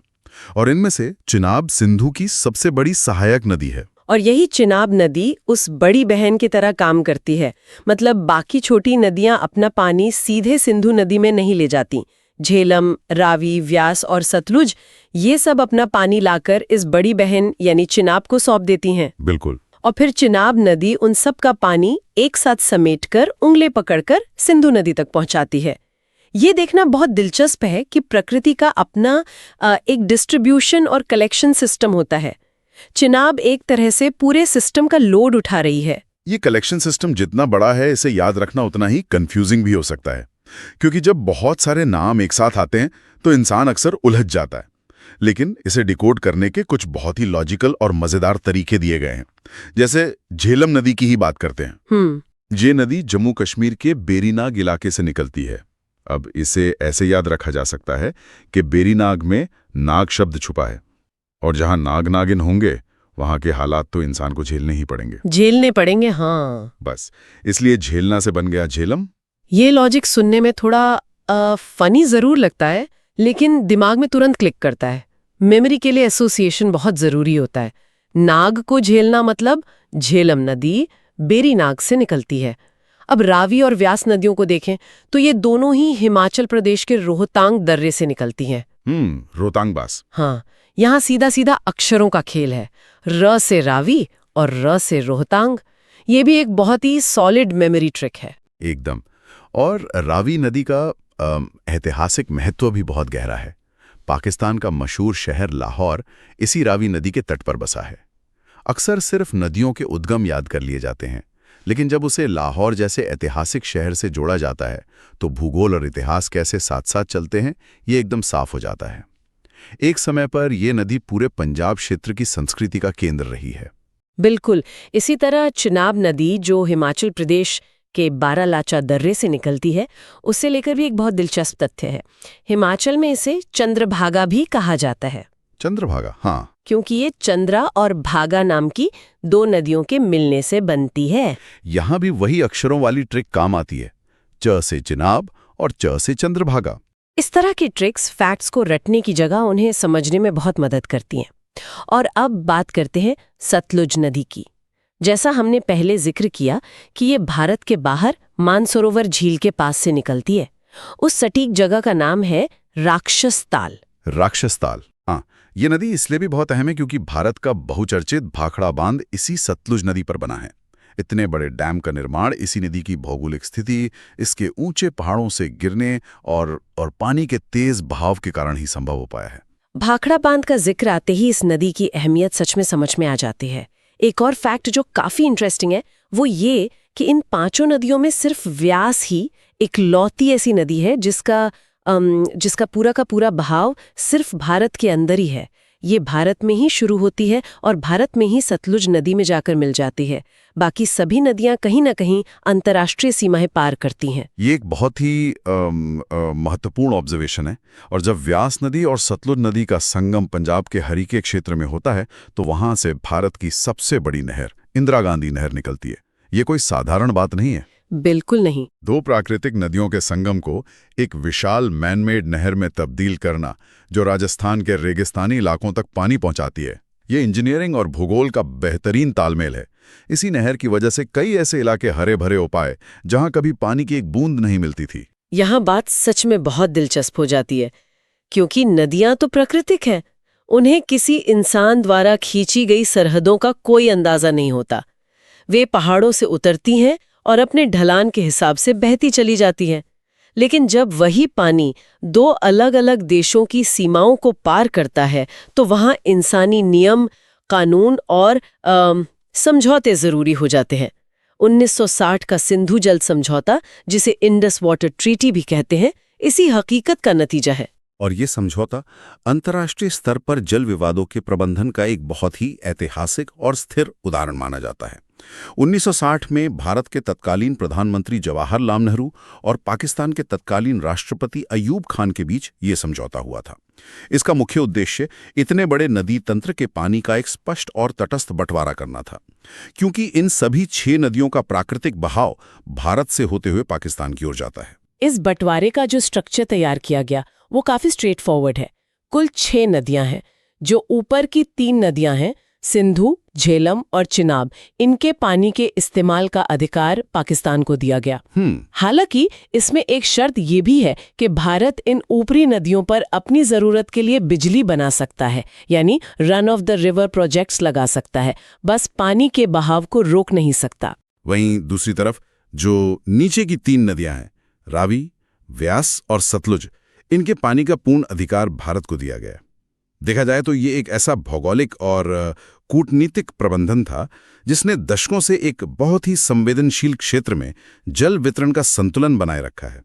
और इनमें से चिनाब सिंधु की सबसे बड़ी सहायक नदी है। और यही चिनाब नदी उस बड़ी बहन की तरह काम करती है। मतलब बाकी छोटी नदियां अपना पानी सीधे सिंधु नदी में नहीं ले जाती। झेलम, रावी, व्यास और सतलुज ये सब अपना पानी लाकर इस बड़ी बहन यानी चिनाब को सौंप देती हैं। बिल्कुल। और फिर चिनाब नदी उन सब का पानी एक साथ समेटकर उंगली पकड़कर सिंधु नदी तक पहुंचाती है। ये देखना बहुत दिलचस्प है कि प्रकृति का अपना एक डिस्ट्रीब्यूशन और कलेक्शन सिस्टम होता है। चिनाब एक तरह से पूरे सिस्टम का लोड उठा रही है। ये कलेक्शन सिस्टम जितना बड़ा है, इसे याद रखना उतना ही कंफ्यूजिंग भी हो सकता है, क्योंकि जब बहुत सारे नाम एक साथ आते हैं तो इंसान अक्सर उलझ जाता है। लेकिन इसे डिकोड करने के कुछ बहुत ही लॉजिकल और मजेदार तरीके दिए गए हैं। जैसे झेलम नदी की ही बात करते हैं। ये नदी जम्मू कश्मीर के बेरीनाग इलाके से निकलती है। अब इसे ऐसे याद रखा जा सकता है कि बेरीनाग में नाग शब्द छुपा है, और जहां नाग नागिन होंगे वहाँ के हालात तो इंसान को झेलने ही पड़ेंगे। झेलने पड़ेंगे, हाँ। बस इसलिए झेलना से बन गया झेलम। ये लॉजिक सुनने में थोड़ा फनी जरूर लगता है, लेकिन दिमाग में तुरंत क्लिक करता है। मेमोरी के लिए एसोसिएशन बहुत जरूरी होता है। नाग को झेलना मतलब झेलम नदी बेरी नाग से निकलती है। अब रावी और व्यास नदियों को देखें तो ये दोनों ही हिमाचल प्रदेश के रोहतांग दर्रे से निकलती हैं। रोहतांग बास। हाँ, यहाँ सीधा सीधा अक्षरों का खेल है। र से रावी और र से रोहतांग। ये भी एक बहुत ही सॉलिड मेमोरी ट्रिक है। एकदम। और रावी नदी का ऐतिहासिक महत्व भी बहुत गहरा है। पाकिस्तान का मशहूर शहर लाहौर इसी रावी नदी के तट पर बसा है। अक्सर सिर्फ नदियों के उद्गम याद कर लिए जाते हैं, लेकिन जब उसे लाहौर जैसे ऐतिहासिक शहर से जोड़ा जाता है तो भूगोल और इतिहास कैसे साथ साथ चलते हैं ये एकदम साफ हो जाता है। एक समय पर यह नदी पूरे पंजाब क्षेत्र की संस्कृति का केंद्र रही है। बिल्कुल। इसी तरह चिनाब नदी जो हिमाचल प्रदेश के बारालाचा दर्रे से निकलती है, उससे लेकर भी एक बहुत दिलचस्प तथ्य है। हिमाचल में इसे चंद्रभागा भी कहा जाता है। चंद्रभागा, हाँ, क्योंकि ये चंद्रा और भागा नाम की दो नदियों के मिलने से बनती है। यहां भी वही अक्षरों वाली ट्रिक काम आती है, च से चिनाब और च से चंद्रभागा। इस तरह की ट्रिक्स फैक्ट्स को रटने की जगह उन्हें समझने में बहुत मदद करती हैं। और अब बात करते हैं सतलुज नदी की। जैसा हमने पहले जिक्र किया कि ये भारत के बाहर मानसरोवर झील के पास से निकलती है। उस सटीक जगह का नाम है राक्षस ताल। राक्षस ताल, हाँ। ये नदी इसलिए भी बहुत अहम है क्योंकि भारत का बहुचर्चित भाखड़ा बांध इसी सतलुज नदी पर बना है। इतने बड़े डैम का निर्माण इसी नदी की भौगोलिक स्थिति, इसके ऊंचे पहाड़ों से गिरने और पानी के तेज बहाव के कारण ही संभव हो पाया है। भाखड़ा बांध का जिक्र आते ही इस नदी की अहमियत सच में समझ में आ जाती है। एक और फैक्ट जो काफी इंटरेस्टिंग है वो ये कि इन पांचों नदियों में सिर्फ व्यास ही इकलौती ऐसी नदी है जिसका पूरा का पूरा बहाव सिर्फ भारत के अंदर ही है। ये भारत में ही शुरू होती है और भारत में ही सतलुज नदी में जाकर मिल जाती है। बाकी सभी नदियां कहीं ना कहीं अंतर्राष्ट्रीय सीमाएं पार करती हैं। ये एक बहुत ही महत्वपूर्ण ऑब्जर्वेशन है। और जब व्यास नदी और सतलुज नदी का संगम पंजाब के हरीके क्षेत्र में होता है तो वहां से भारत की सबसे बड़ी नहर इंदिरा गांधी नहर निकलती है। ये कोई साधारण बात नहीं है। बिल्कुल नहीं। दो प्राकृतिक नदियों के संगम को एक विशाल मैनमेड नहर में तब्दील करना, जो राजस्थान के रेगिस्तानी इलाकों तक पानी पहुंचाती है, ये इंजीनियरिंग और भूगोल का बेहतरीन तालमेल है। इसी नहर की वजह से कई ऐसे इलाके हरे भरे हो पाए जहां कभी पानी की एक बूंद नहीं मिलती थी। यहाँ बात सच में बहुत दिलचस्प हो जाती है, क्योंकि नदियां तो प्राकृतिक हैं। उन्हें किसी इंसान द्वारा खींची गई सरहदों का कोई अंदाजा नहीं होता। वे पहाड़ों से उतरती हैं और अपने ढलान के हिसाब से बहती चली जाती हैं। लेकिन जब वही पानी दो अलग अलग देशों की सीमाओं को पार करता है तो वहां इंसानी नियम, कानून और समझौते जरूरी हो जाते हैं। 1960 का सिंधु जल समझौता, जिसे इंडस वाटर ट्रीटी भी कहते हैं, इसी हकीकत का नतीजा है। और ये समझौता अंतर्राष्ट्रीय स्तर पर जल विवादों के प्रबंधन का एक बहुत ही ऐतिहासिक और स्थिर उदाहरण माना जाता है। 1960 में भारत के तत्कालीन प्रधानमंत्री जवाहरलाल नेहरू और पाकिस्तान के तत्कालीन राष्ट्रपति अयूब खान के बीच ये समझौता हुआ था। इसका मुख्य उद्देश्य इतने बड़े नदी तंत्र के पानी का एक स्पष्ट और तटस्थ बंटवारा करना था, क्योंकि इन सभी 6 नदियों का प्राकृतिक बहाव भारत से होते हुए पाकिस्तान की ओर जाता है। इस बंटवारे का जो स्ट्रक्चर तैयार किया गया वो काफी स्ट्रेट फॉरवर्ड है। कुल 6 नदियां हैं। जो ऊपर की 3 नदियां हैं, सिंधु, झेलम और चिनाब, इनके पानी के इस्तेमाल का अधिकार पाकिस्तान को दिया गया। हालांकि इसमें एक शर्त ये भी है कि भारत इन ऊपरी नदियों पर अपनी जरूरत के लिए बिजली बना सकता है, यानी run of the river projects लगा सकता है, बस पानी के बहाव को रोक नहीं सकता। वहीं दूसरी तरफ जो नीचे की 3 नदियां हैं, रावी, व्यास और सतलुज, इनके पानी का पूर्ण अधिकार भारत को दिया गया। देखा जाए तो ये एक ऐसा भौगोलिक और कूटनीतिक प्रबंधन था जिसने दशकों से एक बहुत ही संवेदनशील क्षेत्र में जल वितरण का संतुलन बनाए रखा है।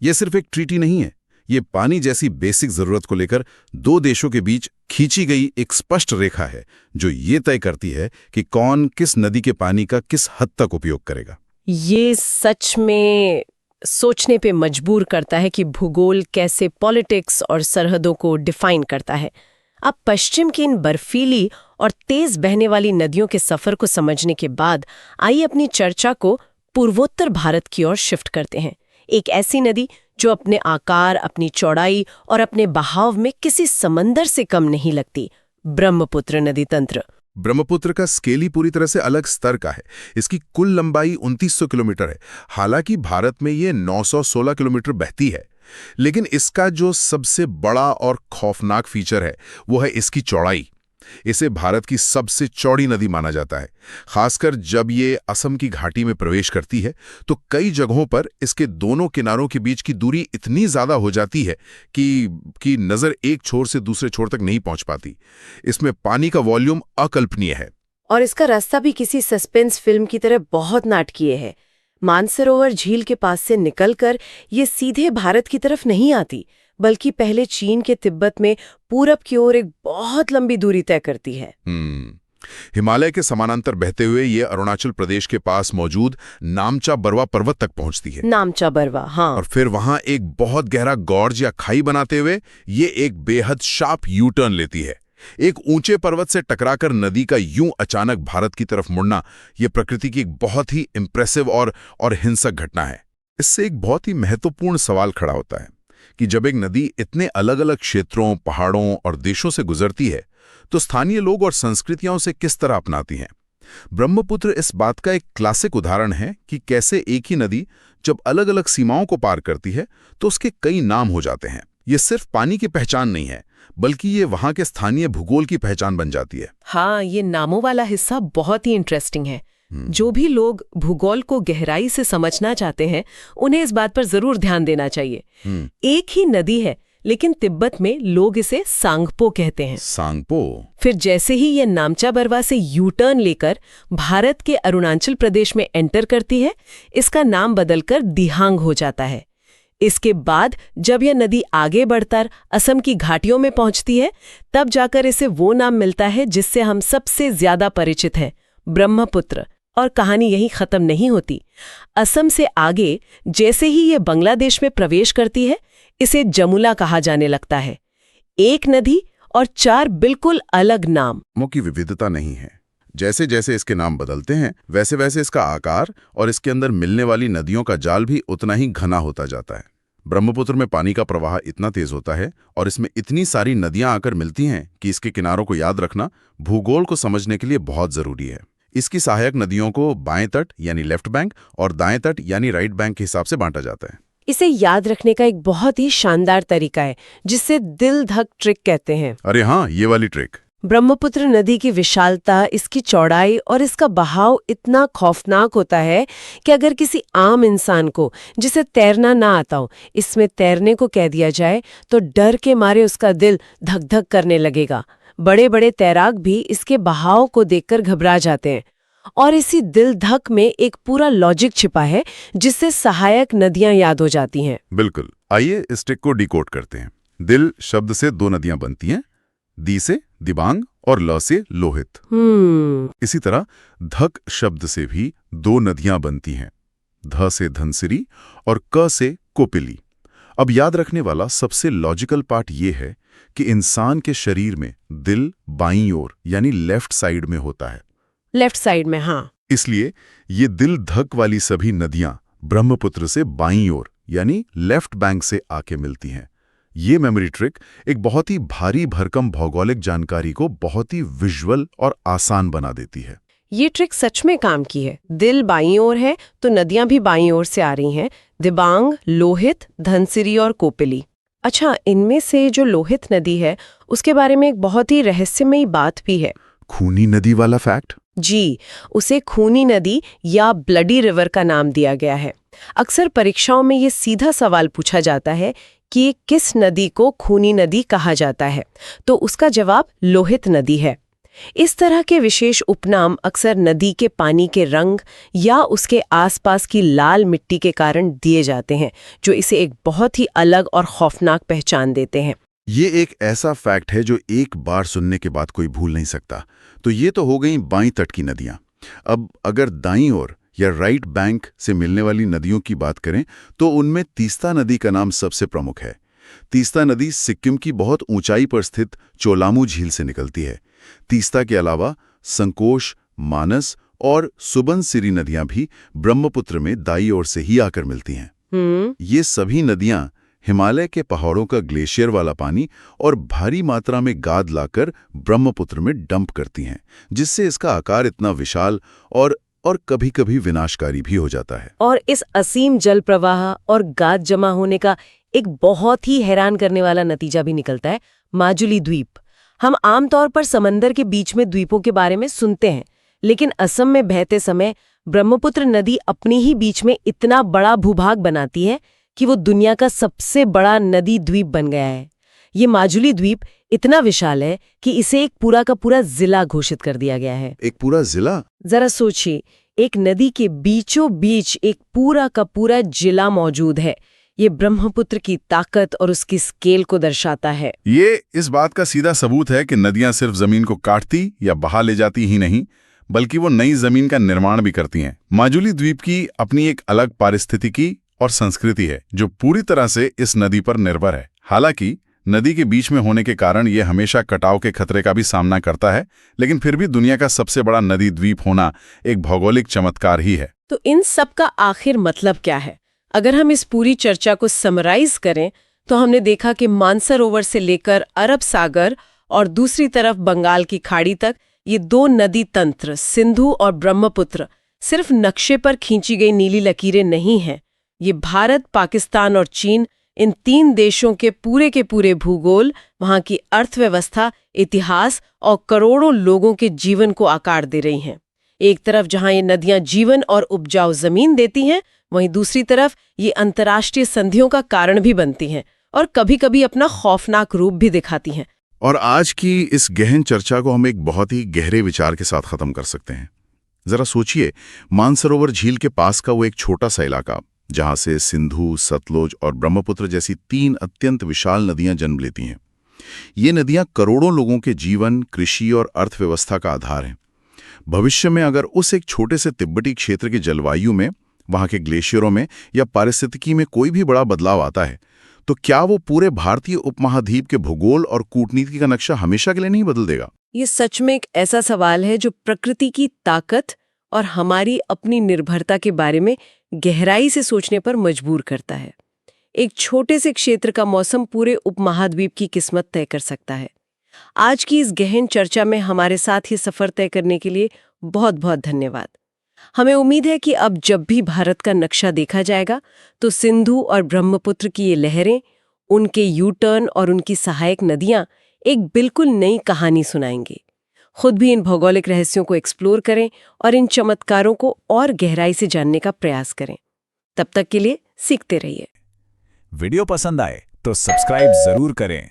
ये सिर्फ एक ट्रीटी नहीं है, ये पानी जैसी बेसिक जरूरत को लेकर 2 देशों के बीच खींची गई एक स्पष्ट रेखा है जो ये तय करती है कि कौन किस नदी के पानी का किस हद तक उपयोग करेगा। ये सच में सोचने पे मजबूर करता है कि भूगोल कैसे पॉलिटिक्स और सरहदों को डिफाइन करता है। अब पश्चिम की इन बर्फीली और तेज बहने वाली नदियों के सफर को समझने के बाद आइए अपनी चर्चा को पूर्वोत्तर भारत की ओर शिफ्ट करते हैं। एक ऐसी नदी जो अपने आकार, अपनी चौड़ाई और अपने बहाव में किसी समंदर से कम नहीं लगती, ब्रह्मपुत्र नदी तंत्र। ब्रह्मपुत्र का स्केल ही पूरी तरह से अलग स्तर का है। इसकी कुल लंबाई 2900 किलोमीटर है। हालांकि भारत में ये 916 किलोमीटर बहती है, लेकिन इसका जो सबसे बड़ा और खौफनाक फीचर है वो है इसकी चौड़ाई। इसे भारत की सबसे चौड़ी नदी माना जाता है। खासकर जब ये असम की घाटी में प्रवेश करती है तो कई जगहों पर इसके दोनों किनारों के बीच की दूरी इतनी ज्यादा हो जाती है कि नजर एक छोर से दूसरे छोर तक नहीं पहुंच पाती। इसमें पानी का वॉल्यूम अकल्पनीय है। और इसका रास्ता भी किसी सस्पेंस फिल्म की तरह बहुत नाटकीय है। मानसरोवर झील के पास से निकलकर ये सीधे भारत की तरफ नहीं आती, बल्कि पहले चीन के तिब्बत में पूरब की ओर एक बहुत लंबी दूरी तय करती है। हिमालय के समानांतर बहते हुए ये अरुणाचल प्रदेश के पास मौजूद नामचा बरवा पर्वत तक पहुंचती है। नामचा बरवा, हाँ। और फिर वहां एक बहुत गहरा गॉर्ज या खाई बनाते हुए ये एक बेहद शार्प यू टर्न लेती है। एक ऊंचे पर्वत से टकराकर नदी का यूं अचानक भारत की तरफ मुड़ना, यह प्रकृति की एक बहुत ही इंप्रेसिव और हिंसक घटना है। इससे एक बहुत ही महत्वपूर्ण सवाल खड़ा होता है कि जब एक नदी इतने अलग अलग क्षेत्रों, पहाड़ों और देशों से गुजरती है तो स्थानीय लोग और संस्कृतियां उसे किस तरह अपनाती हैं। ब्रह्मपुत्र इस बात का एक क्लासिक उदाहरण है कि कैसे एक ही नदी जब अलग अलग सीमाओं को पार करती है तो उसके कई नाम हो जाते हैं। ये सिर्फ पानी की पहचान नहीं है, बल्कि ये वहां के स्थानीय भूगोल की पहचान बन जाती है। हाँ, ये नामों वाला हिस्सा बहुत ही इंटरेस्टिंग है। जो भी लोग भूगोल को गहराई से समझना चाहते हैं उन्हें इस बात पर जरूर ध्यान देना चाहिए। एक ही नदी है, लेकिन तिब्बत में लोग इसे सांगपो कहते हैं। सांगपो। फिर जैसे ही ये नामचा बरवा से यू टर्न लेकर भारत के अरुणाचल प्रदेश में एंटर करती है, इसका नाम बदलकर दिहांग हो जाता है। इसके बाद जब यह नदी आगे बढ़कर असम की घाटियों में पहुंचती है, तब जाकर इसे वो नाम मिलता है जिससे हम सबसे ज्यादा परिचित हैं, ब्रह्मपुत्र। और कहानी यहीं खत्म नहीं होती। असम से आगे जैसे ही ये बांग्लादेश में प्रवेश करती है, इसे जमुना कहा जाने लगता है। एक नदी और 4 बिल्कुल अलग नाम। नामों की विविधता नहीं है। जैसे जैसे इसके नाम बदलते हैं, वैसे वैसे इसका आकार और इसके अंदर मिलने वाली नदियों का जाल भी उतना ही घना होता जाता है। ब्रह्मपुत्र में पानी का प्रवाह इतना तेज होता है और इसमें इतनी सारी नदियां आकर मिलती हैं कि इसके किनारों को याद रखना भूगोल को समझने के लिए बहुत जरूरी है। इसकी सहायक नदियों को बाएं तट यानी लेफ्ट बैंक और दाएं तट यानी राइट बैंक के हिसाब से बांटा जाता है। इसे याद रखने का एक बहुत ही शानदार तरीका है जिसे दिल धक ट्रिक कहते हैं। अरे हाँ, ये वाली ट्रिक। ब्रह्मपुत्र नदी की विशालता, इसकी चौड़ाई और इसका बहाव इतना खौफनाक होता है कि अगर किसी आम इंसान को जिसे तैरना ना आता हो इसमें तैरने को कह दिया जाए तो डर के मारे उसका दिल धक धक करने लगेगा। बड़े बड़े तैराक भी इसके बहाव को देखकर घबरा जाते हैं। और इसी दिल धक में एक पूरा लॉजिक छिपा है जिससे सहायक नदियां याद हो जाती हैं। बिल्कुल। आइए इस ट्रिक को डिकोड करते हैं। दिल शब्द से 2 नदियां बनती हैं, दी से दिबांग और ल से लोहित। इसी तरह धक शब्द से भी 2 नदियां बनती हैं, ध से धनसिरी और क से कोपिली। अब याद रखने वाला सबसे लॉजिकल पार्ट ये है कि इंसान के शरीर में दिल बाईं ओर यानी लेफ्ट साइड में होता है। लेफ्ट साइड में, हाँ। इसलिए ये दिल धक वाली सभी नदियां ब्रह्मपुत्र से बाईं ओर यानी लेफ्ट बैंक से आके मिलती हैं। ये मेमोरी ट्रिक एक बहुत ही भारी भरकम भौगोलिक जानकारी को बहुत ही विजुअल और आसान बना देती है। ये ट्रिक सच में काम की है। दिल बाईं ओर है तो नदियां भी बाईं ओर से आ रही हैं, दिबांग, लोहित, धनसिरी और कोपिली। अच्छा, इनमें से जो लोहित नदी है उसके बारे में एक बहुत ही रहस्यमयी बात भी है। खूनी नदी वाला फैक्ट? जी, उसे खूनी नदी या ब्लडी रिवर का नाम दिया गया है। अक्सर परीक्षाओं में ये सीधा सवाल पूछा जाता है कि किस नदी को खूनी नदी कहा जाता है, तो उसका जवाब लोहित नदी है। इस तरह के विशेष उपनाम अक्सर नदी के पानी के रंग या उसके आसपास की लाल मिट्टी के कारण दिए जाते हैं, जो इसे एक बहुत ही अलग और खौफनाक पहचान देते हैं। ये एक ऐसा फैक्ट है जो एक बार सुनने के बाद कोई भूल नहीं सकता। तो ये तो हो गई बाईं तट की नदियां। अब अगर दाईं ओर या राइट बैंक से मिलने वाली नदियों की बात करें तो उनमें तीस्ता नदी का नाम सबसे प्रमुख है। तीस्ता नदी सिक्किम की बहुत ऊंचाई पर स्थित चोलामू झील से निकलती है। तीस्ता के अलावा संकोश, मानस और सुबनसिरी नदियां भी ब्रह्मपुत्र में दाईं ओर से ही आकर मिलती हैं। ये सभी नदियां हिमालय के पहाड़ों का ग्लेशियर वाला पानी और भारी मात्रा में गाद लाकर ब्रह्मपुत्र में डंप करती हैं, जिससे इसका आकार इतना विशाल और कभी-कभी विनाशकारी भी हो जाता है। और इस असीम जल प्रवाह और गाद जमा होने का एक बहुत ही हैरान करने वाला नतीजा भी निकलता है, माजुली द्वीप। हम आमतौर पर समंदर के बीच में द्वीपों के बारे में सुनते हैं, लेकिन असम में बहते समय ब्रह्मपुत्र नदी अपनी ही बीच में इतना बड़ा भूभाग बनाती है कि वो दुनिया का सबसे बड़ा नदी द्वीप बन गया है। ये माजुली द्वीप इतना विशाल है कि इसे एक पूरा का पूरा जिला घोषित कर दिया गया है। एक पूरा जिला? जरा सोचिए, एक नदी के बीचों बीच एक पूरा का पूरा जिला मौजूद है। ये ब्रह्मपुत्र की ताकत और उसकी स्केल को दर्शाता है। ये इस बात का सीधा सबूत है कि नदियां सिर्फ जमीन को काटती या बहा ले जाती ही नहीं, बल्कि वो नई जमीन का निर्माण भी करती हैं। माजुली द्वीप की अपनी एक अलग पारिस्थितिकी और संस्कृति है जो पूरी तरह से इस नदी पर निर्भर है। हालांकि नदी के बीच में होने के कारण ये हमेशा कटाव के खतरे का भी सामना करता है, लेकिन फिर भी दुनिया का सबसे बड़ा नदी द्वीप होना एक भौगोलिक चमत्कार ही है। तो इन सब का आखिर मतलब क्या है? अगर हम इस पूरी चर्चा को समराइज करें तो हमने देखा कि मानसरोवर से लेकर अरब सागर और दूसरी तरफ बंगाल की खाड़ी तक ये दो नदी तंत्र, सिंधु और ब्रह्मपुत्र, सिर्फ नक्शे पर खींची गई नीली लकीरें नहीं हैं। ये भारत, पाकिस्तान और चीन, इन तीन देशों के पूरे भूगोल, वहां की अर्थव्यवस्था, इतिहास और करोड़ों लोगों के जीवन को आकार दे रही हैं। एक तरफ जहां ये नदियां जीवन और उपजाऊ जमीन देती हैं, वहीं दूसरी तरफ ये अंतर्राष्ट्रीय संधियों का कारण भी बनती हैं और कभी-कभी अपना खौफनाक रूप भी दिखाती हैं। और आज की इस गहन चर्चा को हम एक बहुत ही गहरे विचार के साथ खत्म कर सकते हैं। जरा सोचिए, मानसरोवर झील के पास का वो एक छोटा सा इलाका जहां से सिंधु, सतलुज और ब्रह्मपुत्र जैसी तीन अत्यंत विशाल नदियां जन्म लेती हैं। ये नदियां करोड़ों लोगों के जीवन, कृषि और अर्थव्यवस्था का आधार हैं। भविष्य में अगर उस एक छोटे से तिब्बती क्षेत्र की जलवायु में, वहां के ग्लेशियरों में या पारिस्थितिकी में कोई भी बड़ा बदलाव आता है, तो क्या वो पूरे भारतीय उपमहाद्वीप के भूगोल और कूटनीति का नक्शा हमेशा के लिए नहीं बदल देगा? ये सच में एक ऐसा सवाल है जो प्रकृति की ताकत और हमारी अपनी निर्भरता के बारे में गहराई से सोचने पर मजबूर करता है। एक छोटे से क्षेत्र का मौसम पूरे उपमहाद्वीप की किस्मत तय कर सकता है। आज की इस गहन चर्चा में हमारे साथ ये सफर तय करने के लिए बहुत बहुत धन्यवाद। हमें उम्मीद है कि अब जब भी भारत का नक्शा देखा जाएगा तो सिंधु और ब्रह्मपुत्र की ये लहरें, उनके यू टर्न और उनकी सहायक नदियां एक बिल्कुल नई कहानी सुनाएंगी। खुद भी इन भौगोलिक रहस्यों को एक्सप्लोर करें और इन चमत्कारों को और गहराई से जानने का प्रयास करें। तब तक के लिए सीखते रहिए। वीडियो पसंद आए तो सब्सक्राइब जरूर करें